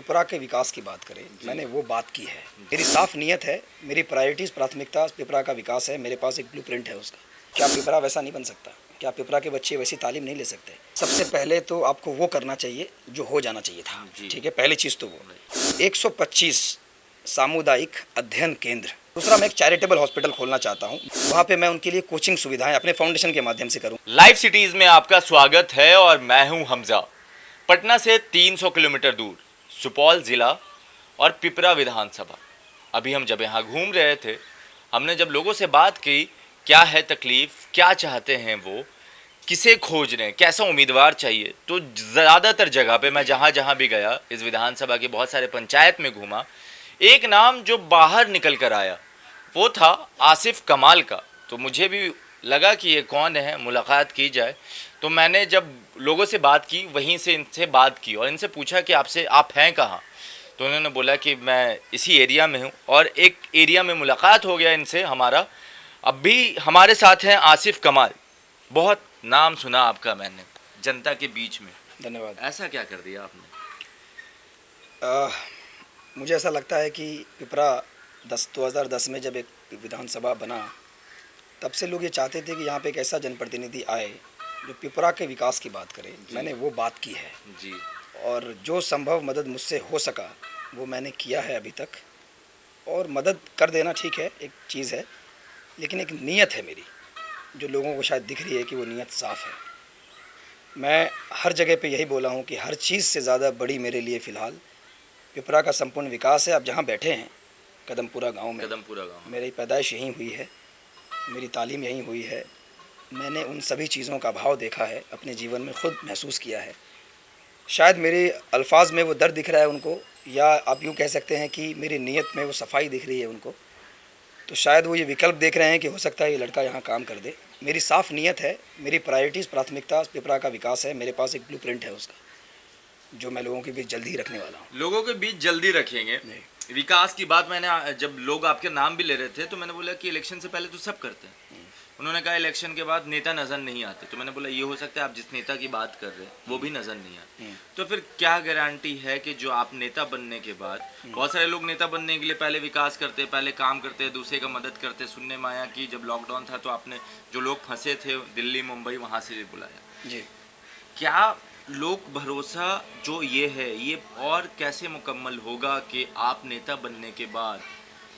पिपरा के विकास की बात करें, मैंने वो बात की है। मेरी साफ नीयत है, मेरी प्रायोरिटीज़ प्राथमिकता पिपरा का विकास है। मेरे पास एक ब्लूप्रिंट है उसका। क्या पिपरा वैसा नहीं बन सकता? क्या पिपरा के बच्चे वैसी तालीम नहीं ले सकते? सबसे पहले तो आपको वो करना चाहिए जो हो जाना चाहिए था। ठीक है, पहली चीज़ तो वो 125 सामुदायिक अध्ययन केंद्र। दूसरा, मैं एक चैरिटेबल हॉस्पिटल खोलना चाहता हूँ। वहाँ पे मैं उनके लिए कोचिंग सुविधाएं अपने फाउंडेशन के माध्यम से करूँ। लाइव सिटीज में आपका स्वागत है और मैं हूं हमजा। पटना से 300 किलोमीटर दूर सुपौल जिला और पिपरा विधानसभा। अभी हम जब यहाँ घूम रहे थे, हमने जब लोगों से बात की क्या है तकलीफ, क्या चाहते हैं वो, किसे खोज रहे हैं, कैसा उम्मीदवार चाहिए, तो ज़्यादातर जगह पे मैं जहाँ जहाँ भी गया, इस विधानसभा के बहुत सारे पंचायत में घूमा, एक नाम जो बाहर निकल कर आया वो था आसिफ कमाल का। तो मुझे भी लगा कि ये कौन है, मुलाकात की जाए। तो मैंने जब लोगों से बात की, वहीं से इनसे बात की और इनसे पूछा कि आप हैं कहाँ। तो उन्होंने बोला कि मैं इसी एरिया में हूँ और एक एरिया में मुलाकात हो गया इनसे हमारा। अब भी हमारे साथ हैं आसिफ कमाल। बहुत नाम सुना आपका मैंने जनता के बीच में। धन्यवाद। ऐसा क्या कर दिया आपने? मुझे ऐसा लगता है कि पिपरा 2010 में जब एक विधानसभा बना, तब से लोग ये चाहते थे कि यहाँ पे एक ऐसा जनप्रतिनिधि आए जो पिपरा के विकास की बात करे। मैंने वो बात की है जी। और जो संभव मदद मुझसे हो सका वो मैंने किया है अभी तक। और मदद कर देना ठीक है, एक चीज़ है, लेकिन एक नीयत है मेरी जो लोगों को शायद दिख रही है कि वो नीयत साफ़ है। मैं हर जगह पे यही बोला हूँ कि हर चीज़ से ज़्यादा बड़ी मेरे लिए फ़िलहाल पिपरा का संपूर्ण विकास है। अब जहाँ बैठे हैं कदमपुरा गांव में, मेरी पैदाइश यहीं हुई है, मेरी तालीम यहीं हुई है। मैंने उन सभी चीज़ों का अभाव देखा है, अपने जीवन में ख़ुद महसूस किया है। शायद मेरे अल्फाज में वो दर्द दिख रहा है उनको, या आप यूँ कह सकते हैं कि मेरी नीयत में वो सफाई दिख रही है उनको। तो शायद वो ये विकल्प देख रहे हैं कि हो सकता है ये लड़का यहाँ काम कर दे। मेरी साफ़ नीयत है, मेरी प्रायोरिटीज़ प्राथमिकता पिपरा का विकास है। मेरे पास एक ब्लूप्रिंट है उसका, जो मैं लोगों के बीच जल्दी ही रखने वाला हूँ। लोगों के बीच जल्दी रखेंगे। विकास की बात मैंने, जब लोग आपके नाम भी ले रहे थे तो मैंने बोला कि इलेक्शन से पहले तो सब करते हैं। उन्होंने कहा इलेक्शन के बाद नेता नज़र नहीं आते। तो मैंने बोला ये हो सकता है आप जिस नेता की बात कर रहे हैं वो भी नज़र नहीं आते। तो फिर क्या गारंटी है कि जो आप नेता बनने के बाद, बहुत सारे लोग नेता बनने के लिए पहले विकास करते, पहले काम करते, दूसरे का मदद करते। सुनने में आया कि जब लॉकडाउन था तो आपने जो लोग फंसे थे दिल्ली मुंबई, वहाँ से भी बुलाया जी। क्या लोग भरोसा जो ये है ये और कैसे मुकम्मल होगा कि आप नेता बनने के बाद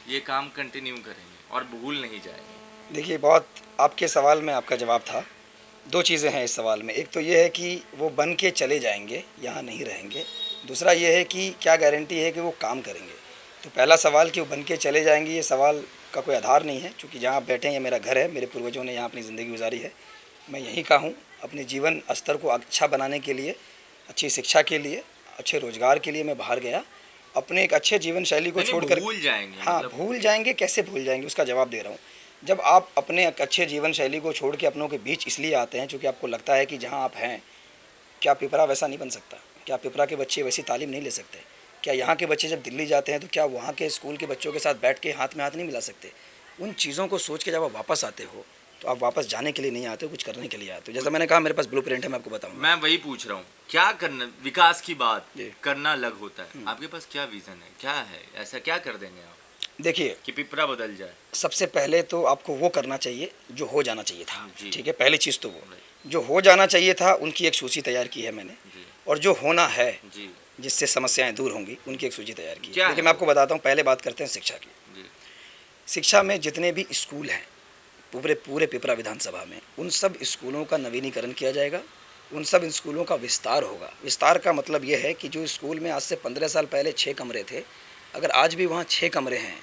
ये काम कंटिन्यू करेंगे और भूल नहीं जाएंगे? देखिए, बहुत आपके सवाल में आपका जवाब था। दो चीज़ें हैं इस सवाल में। एक तो ये है कि वो बन के चले जाएंगे, यहाँ नहीं रहेंगे। दूसरा ये है कि क्या गारंटी है कि वो काम करेंगे। तो पहला सवाल कि वो बन के चले जाएंगे, ये सवाल का कोई आधार नहीं है, क्योंकि जहाँ आप बैठे हैं ये मेरा घर है। मेरे पूर्वजों ने यहाँ अपनी ज़िंदगी गुजारी है, मैं यहीं का हूँ। अपने जीवन स्तर को अच्छा बनाने के लिए, अच्छी शिक्षा के लिए, अच्छे रोज़गार के लिए मैं बाहर गया। अपने एक अच्छे जीवन शैली को छोड़कर भूल जाएंगे। हाँ, भूल जाएंगे, कैसे भूल जाएंगे उसका जवाब दे रहा हूँ। जब आप अपने अच्छे जीवन शैली को छोड़ के अपनों के बीच इसलिए आते हैं क्योंकि आपको लगता है कि जहाँ आप हैं, क्या पिपरा वैसा नहीं बन सकता? क्या पिपरा के बच्चे वैसी तालीम नहीं ले सकते? क्या यहाँ के बच्चे जब दिल्ली जाते हैं तो क्या वहाँ के स्कूल के बच्चों के साथ बैठ के हाथ में हाथ नहीं मिला सकते? उन चीज़ों को सोच के जब आप वापस आते हो तो आप वापस जाने के लिए नहीं आते हो, कुछ करने के लिए आते हो। जैसा मैंने कहा, मेरे पास ब्लूप्रिंट है, मैं आपको बताऊँ। मैं वही पूछ रहा हूँ, क्या करना, विकास की बात करना अलग होता है। आपके पास क्या विजन है, क्या है, ऐसा क्या कर देंगे आप देखिए कि पिपरा बदल जाए? सबसे पहले तो आपको वो करना चाहिए जो हो जाना चाहिए था। ठीक है, पहली चीज़ तो वो जो हो जाना चाहिए था उनकी एक सूची तैयार की है मैंने, और जो होना है जिससे समस्याएं दूर होंगी उनकी एक सूची तैयार की है। लेकिन मैं आपको बताता हूँ, पहले बात करते हैं शिक्षा की। शिक्षा में जितने भी स्कूल हैं पूरे पिपरा विधानसभा में, उन सब स्कूलों का नवीनीकरण किया जाएगा, उन सब स्कूलों का विस्तार होगा। विस्तार का मतलब ये है कि जो स्कूल में आज से 15 साल पहले 6 कमरे थे, अगर आज भी वहाँ 6 कमरे हैं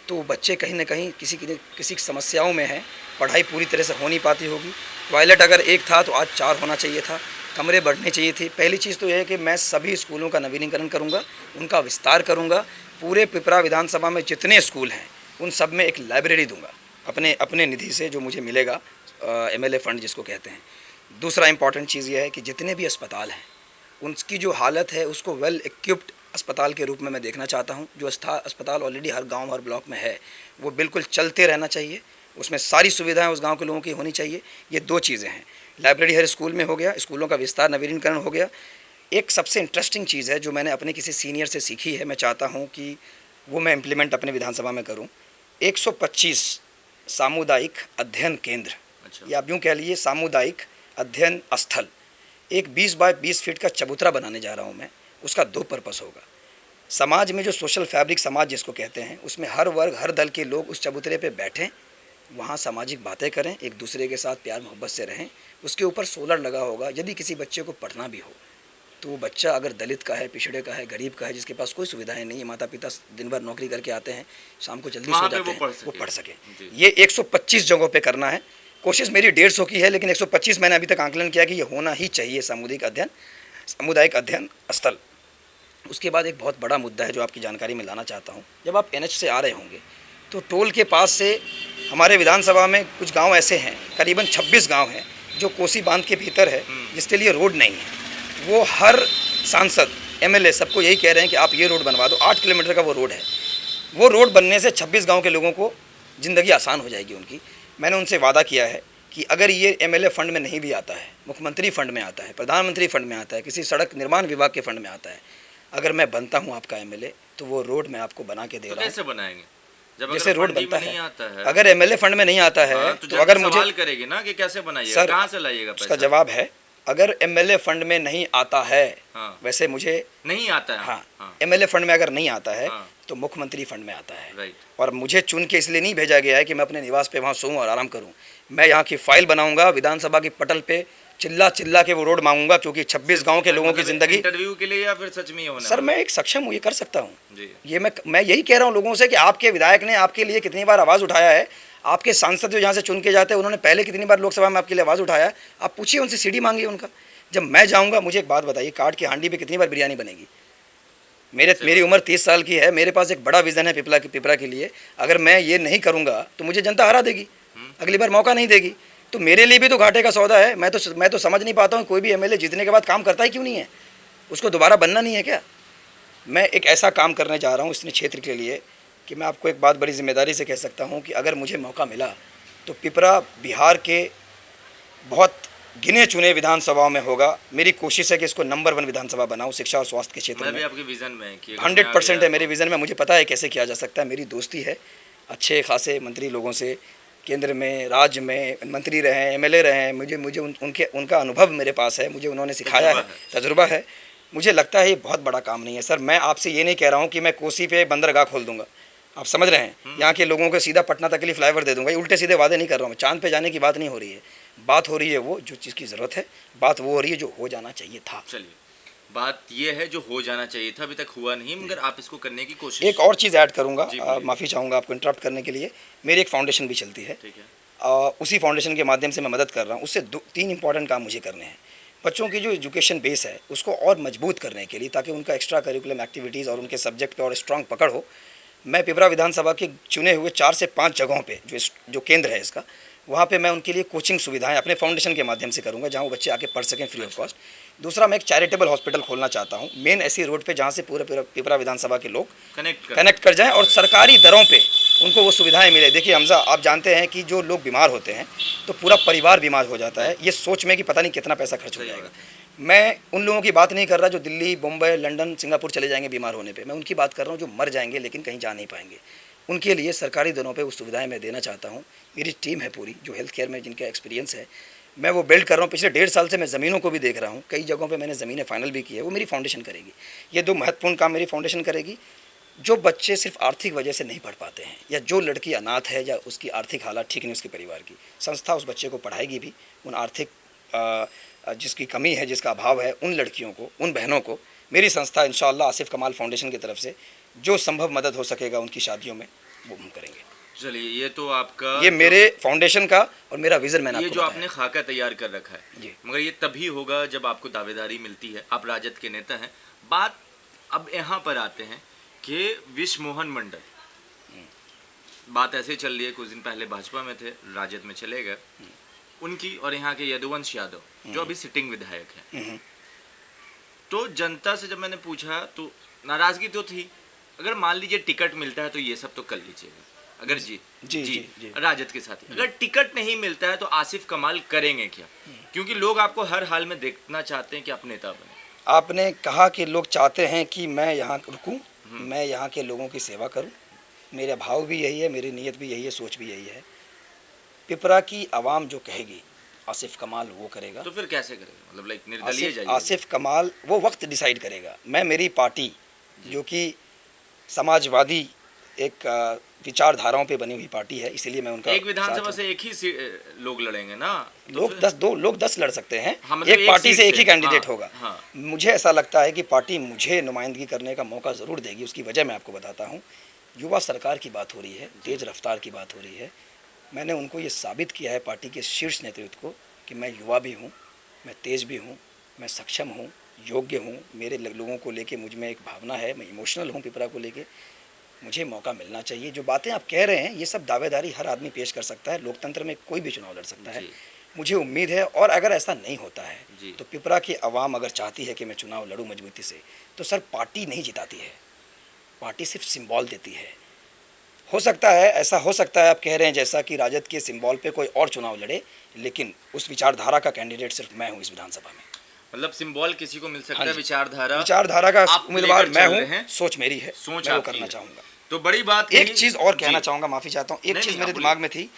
तो बच्चे कहीं ना कहीं किसी समस्याओं में हैं, पढ़ाई पूरी तरह से हो नहीं पाती होगी। टॉयलेट अगर एक था तो आज 4 होना चाहिए था, कमरे बढ़ने चाहिए थे। पहली चीज़ तो यह है कि मैं सभी स्कूलों का नवीनीकरण करूँगा, उनका विस्तार करूँगा। पूरे पिपरा विधानसभा में जितने स्कूल हैं उन सब में एक लाइब्रेरी दूँगा अपने निधि से, जो मुझे मिलेगा, MLA फंड जिसको कहते हैं। दूसरा इम्पॉर्टेंट चीज़ ये है कि जितने भी अस्पताल हैं उनकी जो हालत है उसको वेल इक्विप्ड अस्पताल के रूप में मैं देखना चाहता हूं। जो अस्पताल ऑलरेडी हर गांव हर ब्लॉक में है वो बिल्कुल चलते रहना चाहिए, उसमें सारी सुविधाएं उस गांव के लोगों की होनी चाहिए। ये दो चीज़ें हैं। लाइब्रेरी हर स्कूल में हो गया, स्कूलों का विस्तार नवीनीकरण हो गया, एक सबसे इंटरेस्टिंग चीज़ है जो मैंने अपने किसी सीनियर से सीखी है, मैं चाहता हूँ कि वो मैं इम्प्लीमेंट अपने विधानसभा में करूँ। 125 सामुदायिक अध्ययन केंद्र, अच्छा। या आप यूँ कह लीजिए सामुदायिक अध्ययन स्थल, एक 20 बाय 20 फीट का चबूतरा बनाने जा रहा हूँ मैं। उसका 2 पर्पस होगा। समाज में जो सोशल फैब्रिक समाज जिसको कहते हैं, उसमें हर वर्ग हर दल के लोग उस चबूतरे पे बैठें, वहाँ सामाजिक बातें करें, एक दूसरे के साथ प्यार मोहब्बत से रहें। उसके ऊपर सोलर लगा होगा। यदि किसी बच्चे को पढ़ना भी हो तो वो बच्चा अगर दलित का है, पिछड़े का है, गरीब का है, जिसके पास कोई सुविधाएं नहीं है, माता पिता दिन भर नौकरी करके आते हैं, शाम को जल्दी सो जाते हैं, वो पढ़ सके। ये 125 जगहों पे करना है। कोशिश मेरी 150 की है, लेकिन 125 मैंने अभी तक आंकलन किया कि ये होना ही चाहिए सामुदायिक अध्ययन स्थल। उसके बाद एक बहुत बड़ा मुद्दा है जो आपकी जानकारी में लाना चाहता हूँ। जब आप NH से आ रहे होंगे तो टोल के पास से हमारे विधानसभा में कुछ गाँव ऐसे हैं, करीबन 26 गाँव हैं जो कोसी बांध के भीतर है, जिसके लिए रोड नहीं है। वो हर सांसद MLA सबको यही कह रहे हैं कि आप ये रोड बनवा दो। 8 किलोमीटर का वो रोड है। वो रोड बनने से 26 गांव के लोगों को ज़िंदगी आसान हो जाएगी उनकी। मैंने उनसे वादा किया है कि अगर ये MLA फंड में नहीं भी आता है, मुख्यमंत्री फंड में आता है, प्रधानमंत्री फंड में आता है, किसी सड़क निर्माण विभाग के फंड में आता है, अगर मैं बनता हूँ आपका MLA तो वो रोड मैं आपको बना के दे रहा हूँ। कैसे बनाएंगे जब जैसे रोड बनता है, है, अगर MLA फंड में नहीं आता है तो अगर मुझे सवाल करेगी ना कि कैसे बनाइएगा, कहाँ से लाइएगा पैसा? उसका जवाब है, अगर MLA फंड में नहीं आता है, हाँ। वैसे मुझे नहीं आता है, हाँ। MLA फंड में अगर नहीं आता है तो मुख्यमंत्री फंड में आता है। और मुझे चुन के इसलिए नहीं भेजा गया है कि मैं अपने निवास पे वहाँ सोऊं और आराम करूं। मैं यहाँ की फाइल बनाऊंगा, विधानसभा की पटल पे चिल्ला चिल्ला के वो रोड मांगूंगा, क्योंकि 26 गांव के लोगों की जिंदगी। इंटरव्यू के लिए या फिर सच में होना? सर मैं एक सक्षम हूँ, ये कर सकता हूँ। ये मैं यही कह रहा हूँ लोगों से कि आपके विधायक ने आपके लिए कितनी बार आवाज़ उठाया है, आपके सांसद जो यहाँ से चुन के जाते हैं उन्होंने पहले कितनी बार लोकसभा में आपके लिए आवाज़ उठाया है। आप पूछिए उनसे, सीढ़ी मांगिए उनका। जब मैं जाऊँगा, मुझे एक बात बताइए, काट की हांडी पे कितनी बार बिरयानी बनेगी? मेरी उम्र 30 साल की है, मेरे पास एक बड़ा विज़न है पिपरा के लिए। अगर मैं ये नहीं करूँगा तो मुझे जनता हरा देगी, अगली बार मौका नहीं देगी। तो मेरे लिए भी तो घाटे का सौदा है। मैं तो समझ नहीं पाता हूँ कोई भी MLA जीतने के बाद काम करता ही क्यों नहीं है? उसको दोबारा बनना नहीं है क्या? मैं एक ऐसा काम करने जा रहा हूँ इस क्षेत्र के लिए कि मैं आपको एक बात बड़ी जिम्मेदारी से कह सकता हूँ कि अगर मुझे मौका मिला तो पिपरा बिहार के बहुत गिने चुने विधानसभाओं में होगा। मेरी कोशिश है कि इसको नंबर 1 विधानसभा बनाऊं शिक्षा और स्वास्थ्य के क्षेत्र में। आपके विजन में 100% है मेरे विज़न में। मुझे पता है कैसे किया जा सकता है। मेरी दोस्ती है अच्छे खासे मंत्री लोगों से, केंद्र में, राज्य में मंत्री रहे हैं, MLA रहे हैं। मुझे उनका अनुभव मेरे पास है, मुझे उन्होंने सिखाया है, तजुर्बा है। मुझे लगता है ये बहुत बड़ा काम नहीं है सर। मैं आपसे ये नहीं कह रहा हूँ कि मैं कोसी पे बंदरगाह खोल दूंगा, आप समझ रहे हैं, यहाँ के लोगों को सीधा पटना तक के लिए फ्लाईओवर दे दूंगा। ये उल्टे सीधे वादे नहीं कर रहा हूँ मैं। चांद पे जाने की बात नहीं हो रही है, बात हो रही है वो जो चीज़ की ज़रूरत है, बात वो हो रही है जो हो जाना चाहिए था। चलिए, बात ये है जो हो जाना चाहिए था, अभी तक हुआ नहीं, मगर आप इसको करने की कोशिश। एक और चीज़ ऐड करूँगा, माफ़ी चाहूँगा आपको इंटरप्ट करने के लिए। मेरी एक फाउंडेशन भी चलती है, ठीक है। उसी फाउंडेशन के माध्यम से मैं मदद कर रहा हूँ। उससे 3 इंपॉर्टेंट काम मुझे करने हैं। बच्चों की जो एजुकेशन बेस है उसको और मजबूत करने के लिए, ताकि उनका एक्स्ट्रा करिकुलम एक्टिविटीज़ और उनके सब्जेक्ट पे और स्ट्रांग पकड़ हो। मैं पिपरा विधानसभा के चुने हुए 4 से 5 जगहों पे जो केंद्र है इसका, वहाँ पे मैं उनके लिए कोचिंग सुविधाएं अपने फाउंडेशन के माध्यम से करूँगा, जहाँ वो बच्चे आके पढ़ सकें फ्री ऑफ कॉस्ट। दूसरा, मैं एक चैरिटेबल हॉस्पिटल खोलना चाहता हूँ मेन ऐसी रोड पे जहाँ से पूरे पिपरा विधानसभा के लोग कनेक्ट कर जाएँ और सरकारी दरों पे उनको वो सुविधाएं मिले। देखिए हमजा, आप जानते हैं कि जो लोग बीमार होते हैं तो पूरा परिवार बीमार हो जाता है, ये सोच में कि पता नहीं कितना पैसा खर्च हो जाएगा। मैं उन लोगों की बात नहीं कर रहा जो दिल्ली, मुंबई, लंदन, सिंगापुर चले जाएंगे बीमार होने पे। मैं उनकी बात कर रहा हूँ जो मर जाएंगे लेकिन कहीं जा नहीं पाएंगे। उनके लिए सरकारी दरों पे वो सुविधाएं मैं देना चाहता हूँ। मेरी टीम है पूरी जो हेल्थ केयर में जिनका एक्सपीरियंस है, मैं वो बिल्ड कर रहा हूँ। पिछले 1.5 साल से मैं ज़मीनों को भी देख रहा हूँ, कई जगहों पे मैंने ज़मीनें फाइनल भी की है, वो मेरी फाउंडेशन करेगी। ये 2 महत्वपूर्ण काम मेरी फाउंडेशन करेगी। जो बच्चे सिर्फ आर्थिक वजह से नहीं पढ़ पाते हैं, या जो लड़की अनाथ है या उसकी आर्थिक हालात ठीक नहीं उसके परिवार की, संस्था उस बच्चे को पढ़ाएगी भी। उन आर्थिक जिसकी कमी है, जिसका अभाव है, उन लड़कियों को, उन बहनों को मेरी संस्था इंशाअल्लाह आसिफ कमाल फाउंडेशन की तरफ से जो संभव मदद हो सकेगा उनकी शादियों में वो हम करेंगे। चलिए, ये तो आपका, ये मेरे फाउंडेशन का और मेरा विजन मैंने ये जो आपने खाका तैयार कर रखा है, मगर ये तभी होगा जब आपको दावेदारी मिलती है। आप राजद के नेता हैं। बात अब यहाँ पर आते हैं कि विश्व मोहन मंडल, बात ऐसे चल रही है, कुछ दिन पहले भाजपा में थे, राजद में चले गए, उनकी और यहाँ के यदुवंश यादव जो अभी सिटिंग विधायक हैं। तो जनता से जब मैंने पूछा तो नाराजगी तो थी, अगर मान लीजिए टिकट मिलता है तो ये सब तो कर लीजिएगा, अगर जी राजद के साथ। अगर टिकट नहीं मिलता है तो आसिफ कमाल करेंगे क्या? क्योंकि लोग आपको हर हाल में देखना चाहते हैं कि आप नेता बने। आपने कहा कि लोग चाहते हैं कि मैं यहाँ रुकूं, मैं यहाँ के लोगों की सेवा करूं। मेरा भाव भी यही है, मेरी नीयत भी यही है, सोच भी यही है। पिपरा की आवाम जो कहेगी आसिफ कमाल वो करेगा। तो फिर कैसे करेगा, मतलब लाइक निर्दलीय जाइए? आसिफ कमाल वो वक्त डिसाइड करेगा। मैं मेरी पार्टी जो कि समाजवादी एक विचारधाराओं पे बनी हुई पार्टी है, इसीलिए मैं उनका एक विधानसभा से एक ही लोग लड़ेंगे ना? लोग 10 लड़ सकते हैं। हाँ, मतलब एक पार्टी से एक ही कैंडिडेट हाँ, होगा। हाँ। मुझे ऐसा लगता है कि पार्टी मुझे नुमाइंदगी करने का मौका ज़रूर देगी। उसकी वजह मैं आपको बताता हूँ। युवा सरकार की बात हो रही है, तेज़ रफ्तार की बात हो रही है। मैंने उनको ये साबित किया है, पार्टी के शीर्ष नेतृत्व को, कि मैं युवा भी हूँ, मैं तेज़ भी हूँ, मैं सक्षम हूँ, योग्य हूँ। मेरे लोगों को लेके मुझ में एक भावना है, मैं इमोशनल हूँ पिपरा को लेके। मुझे मौका मिलना चाहिए। जो बातें आप कह रहे हैं ये सब दावेदारी हर आदमी पेश कर सकता है। लोकतंत्र में कोई भी चुनाव लड़ सकता है। मुझे उम्मीद है, और अगर ऐसा नहीं होता है तो पिपरा की आवाम अगर चाहती है कि मैं चुनाव लड़ूं मजबूती से, तो सर पार्टी नहीं जिताती है, पार्टी सिर्फ सिंबल देती है। हो सकता है, ऐसा हो सकता है आप कह रहे हैं जैसा कि राजद के सिंबल पे कोई और चुनाव लड़े, लेकिन उस विचारधारा का कैंडिडेट सिर्फ मैं हूँ इस विधानसभा में। मतलब सिंबल किसी को मिल सकता है, विचारधारा का उम्मीदवार मैं हूँ, सोच मेरी है, सोच मैं वो करना चाहूँगा। तो बड़ी बात एक चीज़ और कहना चाहूँगा, माफ़ी चाहता हूँ, एक चीज़ मेरे दिमाग में थी।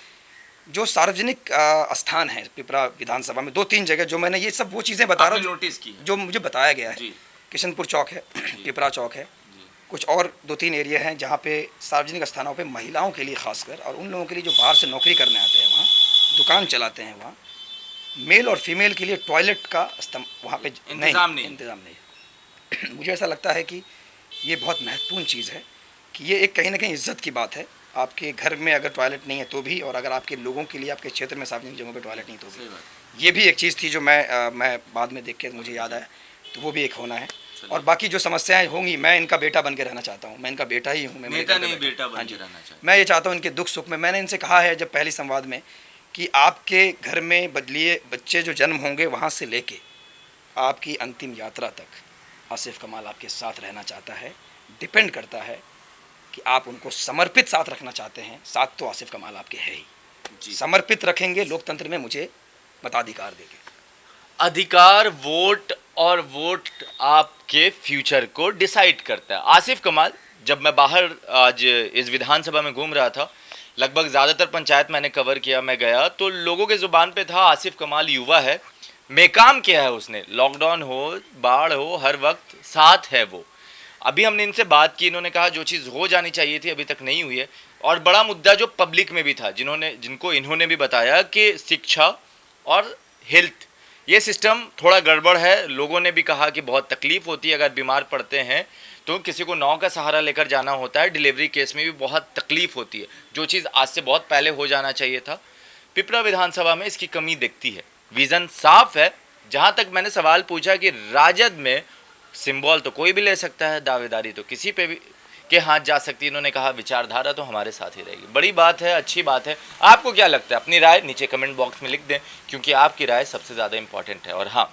जो सार्वजनिक स्थान है पिपरा विधानसभा में 2-3 जगह, जो मैंने ये सब वो चीज़ें बता रहा हूँ नोटिस की, जो मुझे बताया गया है। किशनपुर चौक है, पिपरा चौक है, कुछ और 2-3 एरिया हैं जहाँ पे सार्वजनिक स्थानों पे महिलाओं के लिए खासकर, और उन लोगों के लिए जो बाहर से नौकरी करने आते हैं, वहाँ दुकान चलाते हैं, वहाँ मेल और फीमेल के लिए टॉयलेट का वहाँ पे इंतज़ाम नहीं। मुझे ऐसा लगता है कि ये बहुत महत्वपूर्ण चीज़ है कि ये एक कहीं ना कहीं इज्जत की बात है। आपके घर में अगर टॉयलेट नहीं है तो भी, और अगर आपके लोगों के लिए आपके क्षेत्र में सार्वजनिक जगहों पे टॉयलेट नहीं तो भी, ये भी एक चीज़ थी जो मैं बाद में देख के मुझे याद आया। तो वो भी एक होना है। और बाकी जो समस्याएं होंगी, मैं इनका बेटा बन के रहना चाहता हूँ। मैं इनका बेटा ही हूँ, मैं बेटा बन के रहना चाहता हूँ। मैं ये चाहता हूँ इनके दुख सुख में। मैंने इनसे कहा है जब पहली संवाद में कि आपके घर में बच्चे जो जन्म होंगे, वहाँ से लेके आपकी अंतिम यात्रा तक आसिफ कमाल आपके साथ रहना चाहता है। डिपेंड करता है कि आप उनको समर्पित साथ रखना चाहते हैं। साथ तो आसिफ कमाल आपके है ही, समर्पित रखेंगे, लोकतंत्र में मुझे मताधिकार देंगे। अधिकार वोट, और वोट आपके फ्यूचर को डिसाइड करता है। आसिफ कमाल, जब मैं बाहर आज इस विधानसभा में घूम रहा था, लगभग ज़्यादातर पंचायत मैंने कवर किया, मैं गया तो लोगों के ज़ुबान पे था आसिफ कमाल युवा है, बेकाम किया है उसने, लॉकडाउन हो, बाढ़ हो, हर वक्त साथ है वो। अभी हमने इनसे बात की, इन्होंने कहा जो चीज़ हो जानी चाहिए थी अभी तक नहीं हुई है। और बड़ा मुद्दा जो पब्लिक में भी था, जिनको इन्होंने भी बताया कि शिक्षा और हेल्थ, ये सिस्टम थोड़ा गड़बड़ है। लोगों ने भी कहा कि बहुत तकलीफ होती है, अगर बीमार पड़ते हैं तो किसी को नाव का सहारा लेकर जाना होता है, डिलीवरी केस में भी बहुत तकलीफ होती है, जो चीज़ आज से बहुत पहले हो जाना चाहिए था। पिपरा विधानसभा में इसकी कमी दिखती है। विज़न साफ है। जहाँ तक मैंने सवाल पूछा कि राजद में सिंबल तो कोई भी ले सकता है, दावेदारी तो किसी पे भी के हाथ जा सकती है, इन्होंने कहा विचारधारा तो हमारे साथ ही रहेगी। बड़ी बात है, अच्छी बात है। आपको क्या लगता है? अपनी राय नीचे कमेंट बॉक्स में लिख दें, क्योंकि आपकी राय सबसे ज़्यादा इंपॉर्टेंट है। और हाँ,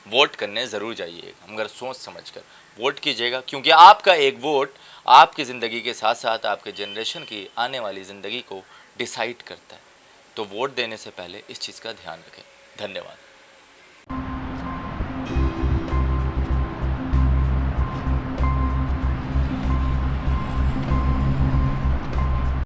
वोट करने ज़रूर जाइएगा, मगर सोच समझ कर वोट कीजिएगा, क्योंकि आपका एक वोट आपकी ज़िंदगी के साथ साथ आपके जनरेशन की आने वाली ज़िंदगी को डिसाइड करता है। तो वोट देने से पहले इस चीज़ का ध्यान रखें। धन्यवाद।